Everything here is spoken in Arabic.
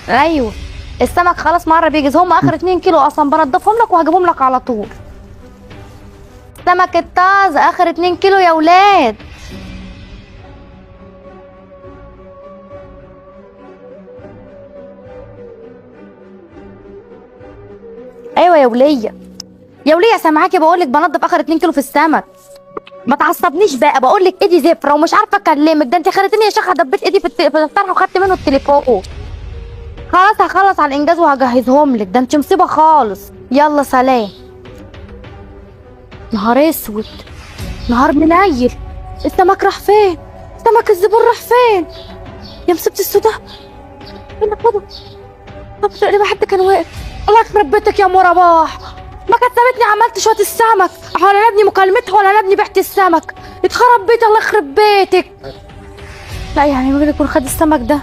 ايوه، السمك خلاص مره بيجز، هم اخر 2 كيلو اصلا بنضفهم لك وهجيبهم لك على طول. سمك الطاز اخر 2 كيلو يا ولاد. ايوه يا وليه، يا وليه سامعاكي بقول لك بنضف اخر 2 كيلو في السمك. ما تعصبنيش بقى، بقول لك ايدي زفره ومش عارفه اكلمك، ده انت خليتيني يا شيخه دبيت ايدي في الطرح وخدت منه التليفون. خلاص هخلص على الانجاز وهجهزهم لك، ده انت مصيبه خالص. يلا سلام. نهار اسود، نهار منيل، السمك راح فين؟ سمك الزبون راح فين؟ يا مصيبتي السودا. فين كده؟ طب تقريبا حد كان واقف. الله يخرب بيتك يا ام رباح، ما كانت سابتني عملت شويه السمك، ولا انا ابني مكالمتها ولا انا ابني بعت السمك. اتخرب بيت الله يخرب بيتك. لا يعني ممكن يكون خد السمك ده